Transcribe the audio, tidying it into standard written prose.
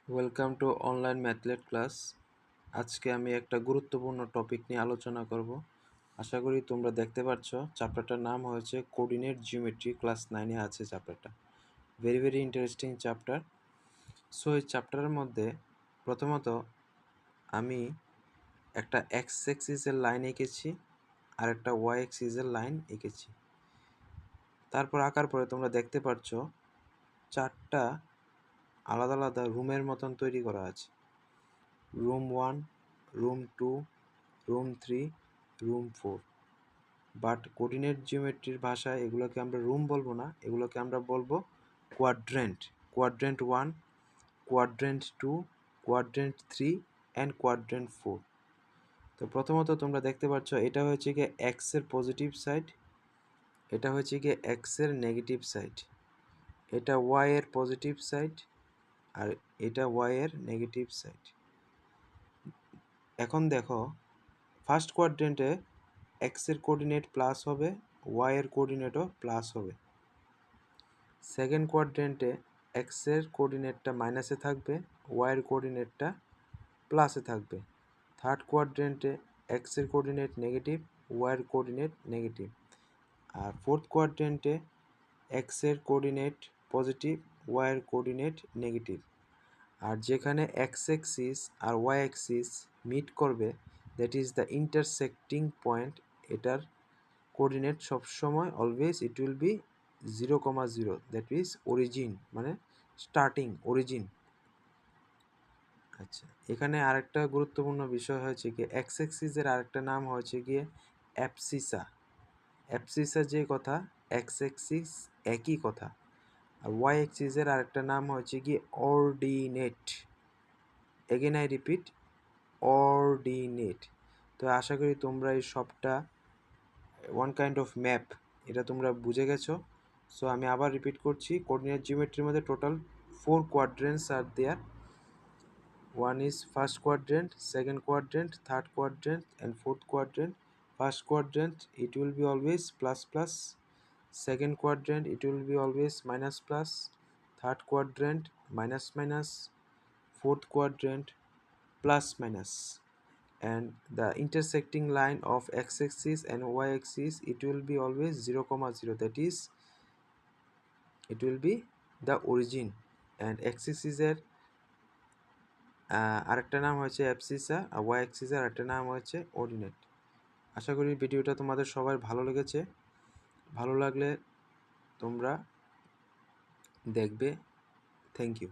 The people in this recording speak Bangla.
Welcome to online Mathlete class. আজকে আমি একটা গুরুত্বপূর্ণ টপিক নিয়ে আলোচনা করব। আশা করি তোমরা দেখতে পাচ্ছ চ্যাপ্টারটার নাম হয়েছে কোঅর্ডিনেট জিওমেট্রি, ক্লাস 9-এ আছে চ্যাপ্টারটা। Very very interesting chapter. So এই চ্যাপ্টারের মধ্যে প্রথমত আমি একটা এক্স এক্সিসের লাইন এঁকেছি আর একটা ওয়াই এক্সিসের লাইন এঁকেছি। তারপর আঁকার পরে তোমরা দেখতে পাচ্ছ চারটা আলাদা আলাদা রুমের মতন তৈরি করা আছে। Room 1, room 2, room 3, room 4। But coordinate জিওমেট্রির ভাষায় এগুলোকে আমরা রুম বলবো না, এগুলোকে আমরা বলবো quadrant. Quadrant 1, quadrant 2, quadrant 3 and quadrant 4। তো প্রথমত তোমরা দেখতে পাচ্ছ এটা হচ্ছে গিয়ে এক্সের পজিটিভ সাইড, এটা হচ্ছে গিয়ে এক্সের নেগেটিভ সাইড, এটা ওয়াই এর পজিটিভ সাইড আর এটা ওয়াই এর নেগেটিভ সাইড। এখন দেখো ফার্স্ট কোয়াড্রেন্টে এক্সের কোঅর্ডিনেট প্লাস হবে, ওয়াই এর কোঅর্ডিনেটও প্লাস হবে। সেকেন্ড কোয়াড্রেন্টে এক্সের কোঅর্ডিনেটটা মাইনাসে থাকবে, ওয়াই এর কোঅর্ডিনেটটা প্লাসে থাকবে। থার্ড কোয়াড্রেন্টে এক্সের কোঅর্ডিনেট নেগেটিভ, ওয়াই এর কোঅর্ডিনেট নেগেটিভ। আর ফোর্থ কোয়াড্রেন্টে এক্সের কোঅর্ডিনেট পজিটিভ, ওয়াই এর কোঅর্ডিনেট নেগেটিভ। আর যেখানে এক্স অ্যাক্সিস আর ওয়াই অ্যাক্সিস মিট করবে, that is the intersecting point, এটার কোঅর্ডিনেট সবসময় always it will be 0,0, that is origin, মানে স্টার্টিং অরিজিন। আচ্ছা, এখানে আরেকটা গুরুত্বপূর্ণ বিষয় হয়েছে কি এক্স অ্যাক্সিসের আরেকটা নাম হয়েছে গিয়ে অ্যাবসিসা। অ্যাবসিসা যে কথা, এক্স অ্যাক্সিস একই কথা। আর ওয়াই অ্যাক্সিসের আরেকটা নাম হচ্ছে গিয়ে ordinate. Again I repeat, ordinate. তো আশা করি তোমরা এই সবটা ওয়ান কাইন্ড অফ ম্যাপ, এটা তোমরা বুঝে গেছো। সো আমি আবার রিপিট করছি, কোঅর্ডিনেট জিওমেট্রির মধ্যে total 4 quadrants are there. One is first quadrant, second quadrant, third quadrant and fourth quadrant. First quadrant it will be always plus plus, second quadrant it will be always minus plus, third quadrant minus minus, fourth quadrant plus minus, and the intersecting line of x-axis and y-axis it will be always 0,0, that is it will be the origin. and x-axis এর আরেকটা নাম হচ্ছে অ্যাবসিসা আর y-axis এর আরেকটা নাম হচ্ছে অর্ডিনেট। আশা করি ভিডিওটা তোমাদের সবার ভালো লেগেছে। ভালো লাগলে তোমরা দেখবে। Thank you.